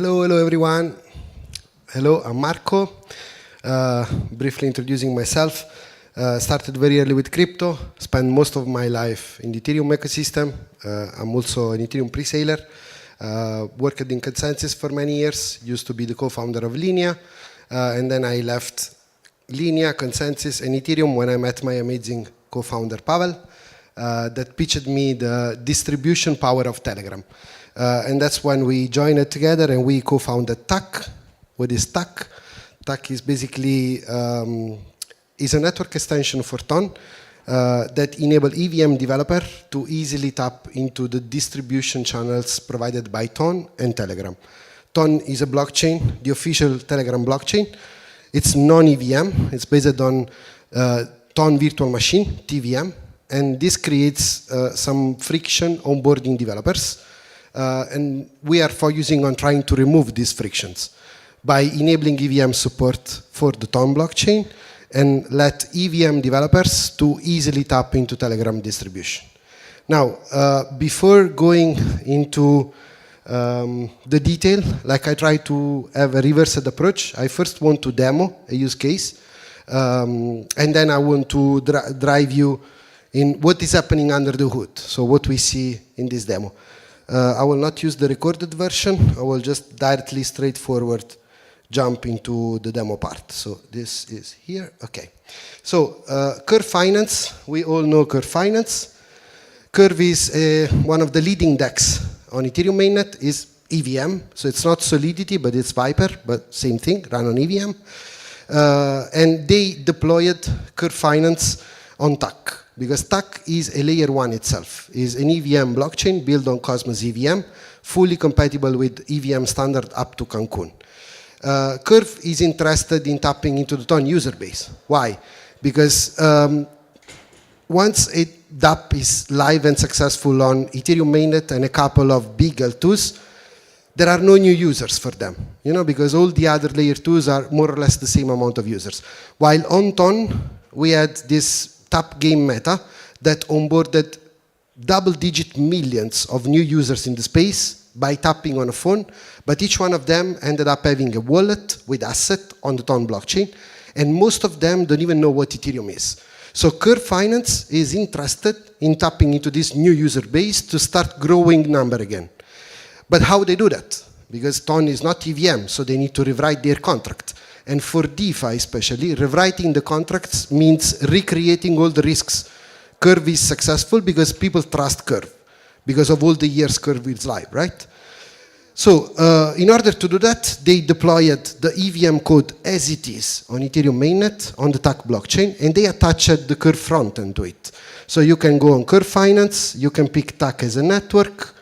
Hello everyone. Hello, I'm Marco. Briefly introducing myself. Started very early with crypto, spent most of my life in the Ethereum ecosystem. I'm also an Ethereum pre-saler. Worked in Consensus for many years, used to be the co-founder of Linea, and then I left Linea, Consensus, and Ethereum when I met my amazing co-founder Pavel, that pitched me the distribution power of Telegram. And that's when we joined it together and we co-founded TAC. What is TAC? TAC is basically is a network extension for Ton that enable EVM developer to easily tap into the distribution channels provided by Ton and Telegram. Ton is a blockchain, the official Telegram blockchain. It's non-EVM. It's based on Ton virtual machine, TVM, and this creates some friction onboarding developers. And we are focusing on trying to remove these frictions by enabling EVM support for the Ton blockchain and let EVM developers to easily tap into Telegram distribution. Now, before going into the detail, like I try to have a reversed approach, I first want to demo a use case, and then I want to drive you in what is happening under the hood, so what we see in this demo. I will not use the recorded version. I will just directly, straightforward, jump into the demo part. So this is here. Okay. So Curve Finance, we all know Curve Finance. Curve is one of the leading DEX on Ethereum mainnet, is EVM. So it's not Solidity, but it's Viper, but same thing, run on EVM. And they deployed Curve Finance on TAC. Because TAC is a layer 1 itself, is an EVM blockchain built on Cosmos EVM, fully compatible with EVM standard up to Cancun. Curve is interested in tapping into the Ton user base. Why? Because once a dApp is live and successful on Ethereum mainnet and a couple of big L2s, there are no new users for them, because all the other layer 2s are more or less the same amount of users. While on Ton, we had this tap game meta that onboarded double-digit millions of new users in the space by tapping on a phone, but each one of them ended up having a wallet with asset on the Ton blockchain, and most of them don't even know what Ethereum is. So Curve Finance is interested in tapping into this new user base to start growing number again. But how they do that? Because Ton is not EVM, so they need to rewrite their contract. And for DeFi especially, rewriting the contracts means recreating all the risks. Curve is successful because people trust Curve, because of all the years Curve is live, right? So in order to do that, they deployed the EVM code as it is on Ethereum mainnet, on the TAC blockchain, and they attached the Curve frontend to it. So you can go on Curve Finance, you can pick TAC as a network,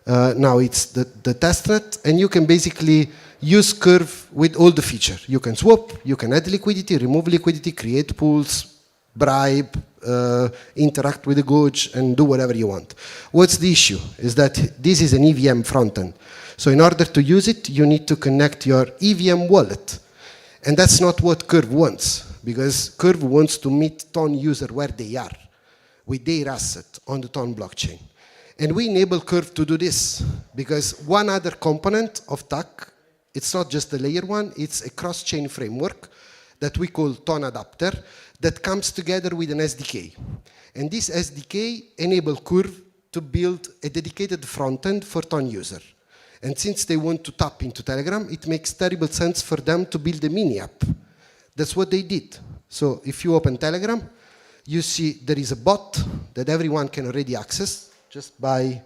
now it's the testnet, and you can basically use Curve with all the features. You can swap, you can add liquidity, remove liquidity, create pools, bribe, interact with the Gauge, and do whatever you want. What's the issue? Is that this is an EVM frontend. So in order to use it, you need to connect your EVM wallet. And that's not what Curve wants, because Curve wants to meet Ton user where they are, with their asset on the Ton blockchain. And we enable Curve to do this, because one other component of TAC, it's not just the layer 1, it's a cross-chain framework that we call Ton Adapter that comes together with an SDK. And this SDK enables Curve to build a dedicated frontend for Ton user. And since they want to tap into Telegram, it makes terrible sense for them to build a mini app. That's what they did. So if you open Telegram, you see there is a bot that everyone can already access just by,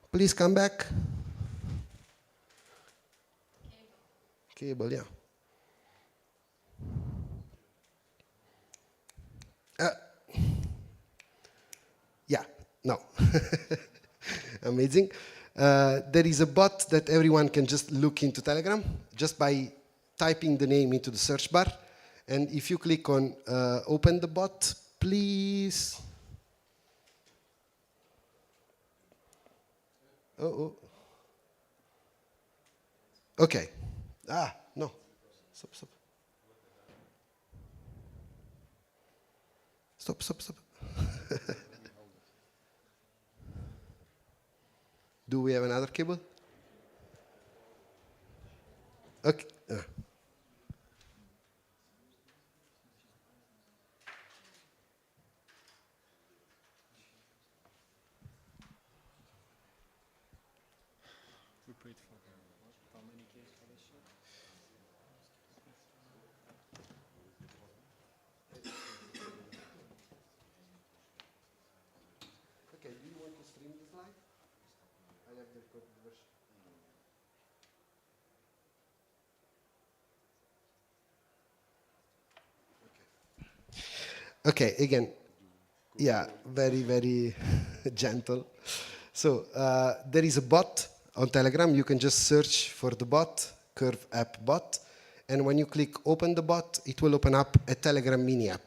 please come back. Cable, yeah. Yeah, no. Amazing. There is a bot that everyone can just look into Telegram just by typing the name into the search bar. And if you click on open the bot, please. Oh. Okay. No. Stop. Stop. Do we have another cable? Okay. Okay, do you want to stream the slide? I have the recorded version. Okay, again, yeah, very, very gentle. So there is a bot on Telegram. You can just search for the bot, Curve App Bot. And when you click open the bot, it will open up a Telegram mini app.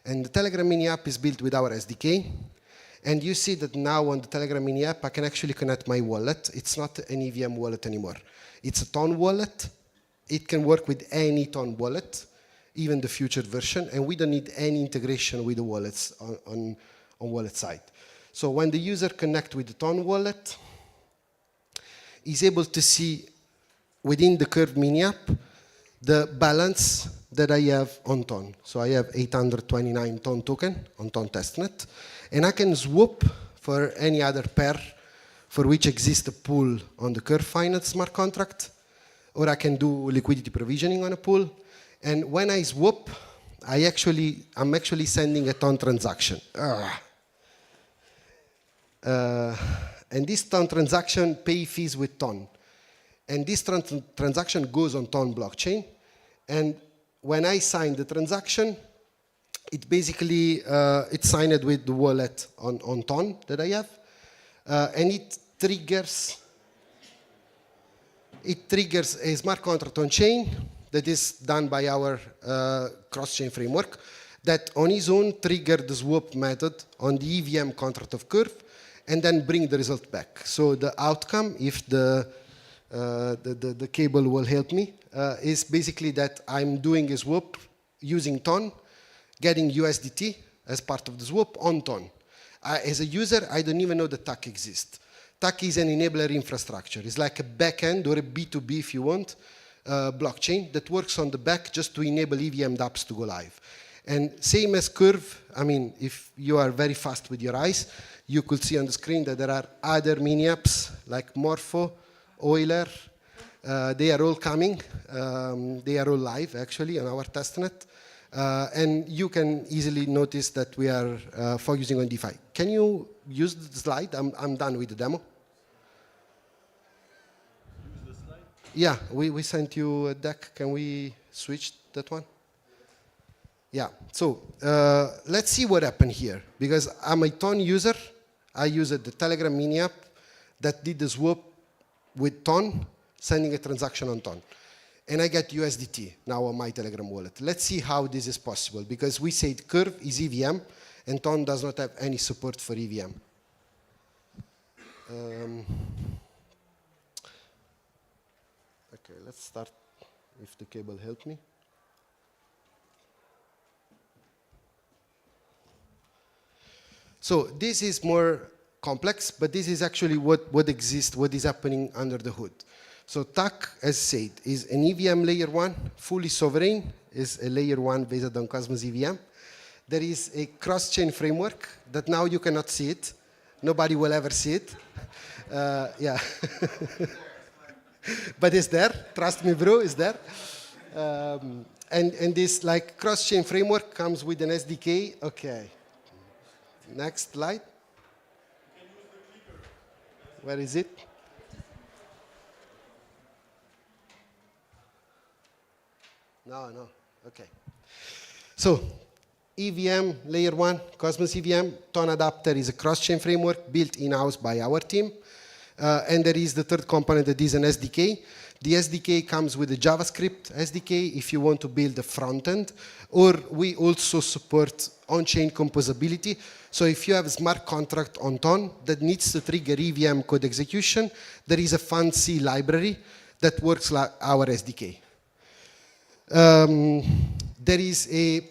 And the Telegram mini app is built with our SDK. And you see that now on the Telegram mini app, I can actually connect my wallet. It's not an EVM wallet anymore. It's a Ton wallet. It can work with any Ton wallet, even the future version, and we don't need any integration with the wallets on wallet side. So when the user connect with the Ton wallet, is able to see within the Curve mini app the balance that I have on Ton. So I have 829 Ton token on Ton testnet, and I can swap for any other pair for which exists a pool on the Curve Finance smart contract, or I can do liquidity provisioning on a pool. And when I swap, I'm actually sending a Ton transaction. And this Ton transaction pay fees with Ton. And this transaction goes on Ton blockchain. And when I sign the transaction, it basically, it's signed with the wallet on Ton that I have. And it triggers a smart contract on chain that is done by our cross-chain framework that on its own trigger the swap method on the EVM contract of Curve and then bring the result back. So the outcome, if the cable will help me, is basically that I'm doing a swap using Ton, getting USDT as part of the swap on Ton. As a user, I don't even know that TAC exists. TAC is an enabler infrastructure. It's like a backend or a B2B, if you want, blockchain that works on the back just to enable EVM dApps to go live. And same as Curve, I mean, if you are very fast with your eyes, you could see on the screen that there are other mini apps like Morpho, Euler. They are all coming. They are all live, actually, on our testnet. And you can easily notice that we are focusing on DeFi. Can you use the slide? I'm done with the demo. Use the slide? Yeah, we sent you a deck. Can we switch that one? Yeah, so let's see what happened here. Because I'm a Ton user. I used the Telegram mini app that did the swap with Ton, sending a transaction on Ton. And I get USDT now on my Telegram wallet. Let's see how this is possible, because we said Curve is EVM, and Ton does not have any support for EVM. Okay, let's start if the cable helped me. So this is more complex, but this is actually what exists, what is happening under the hood. So TAC, as said, is an EVM layer 1, fully sovereign, is a layer 1 based on Cosmos EVM. There is a cross-chain framework that now you cannot see it. Nobody will ever see it. Yeah. But it's there. Trust me, bro, it's there. And this like cross-chain framework comes with an SDK. Okay. Next slide. Where is it? No. Okay. So, EVM layer 1, Cosmos EVM, Ton adapter is a cross-chain framework built in-house by our team. And there is the third component that is an SDK. The SDK comes with a JavaScript SDK if you want to build a front end, or we also support on-chain composability. So if you have a smart contract on Ton that needs to trigger EVM code execution, there is a fancy library that works like our SDK. There is a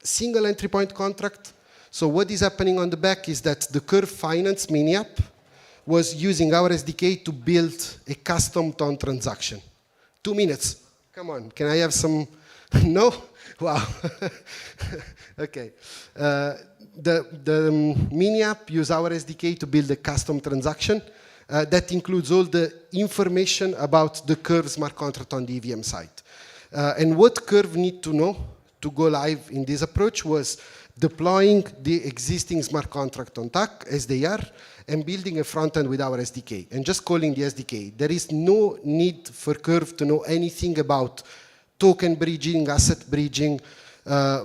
single entry point contract. So what is happening on the back is that the Curve Finance mini app was using our SDK to build a custom Ton transaction 2 minutes. Come on, can I have some? No? Wow. Okay. The mini app use our SDK to build a custom transaction that includes all the information about the Curve smart contract on the EVM side. And what Curve need to know to go live in this approach was deploying the existing smart contract on TAC as they are and building a front end with our SDK and just calling the SDK. There is no need for Curve to know anything about token bridging, asset bridging,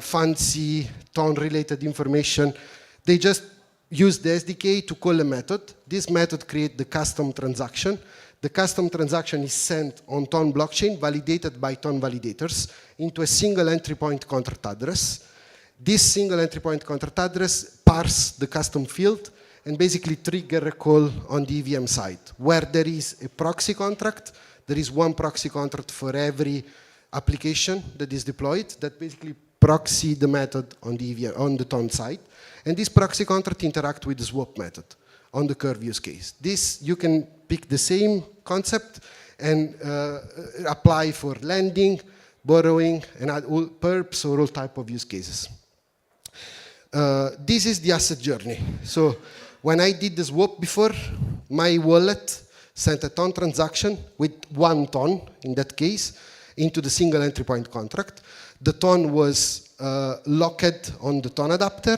fancy TON-related information. They just use the SDK to call a method. This method creates the custom transaction. The custom transaction is sent on TON blockchain, validated by TON validators, into a single entry point contract address. This single entry point contract address parse the custom field and basically trigger a call on the EVM side. Where there is a proxy contract, there is one proxy contract for every application that is deployed that basically proxy the method on the EVM, on the TON side. And this proxy contract interact with the swap method on the Curve use case. This, you can pick the same concept and apply for lending, borrowing, and all perps or all type of use cases. This is the asset journey. So when I did the swap before, my wallet sent a TON transaction with 1 TON, in that case, into the single entry point contract. The TON was locked on the TON adapter.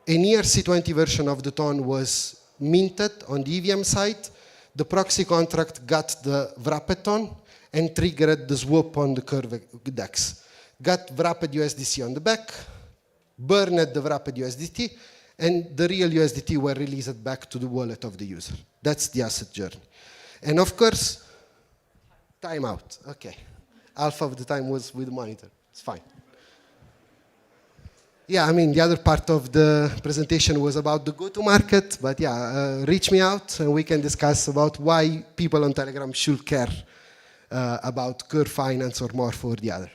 An ERC20 version of the TON was minted on the EVM side. The proxy contract got the wrapped TON and triggered the swap on the Curve DEX. Got wrapped USDC on the back, burned the wrapped USDT, and the real USDT were released back to the wallet of the user. That's the asset journey. And of course, timeout. Okay. Half of the time was with the monitor. It's fine. Yeah, I mean, the other part of the presentation was about the go-to-market, but yeah, reach me out and we can discuss about why people on Telegram should care about Curve Finance or Morpho or the other.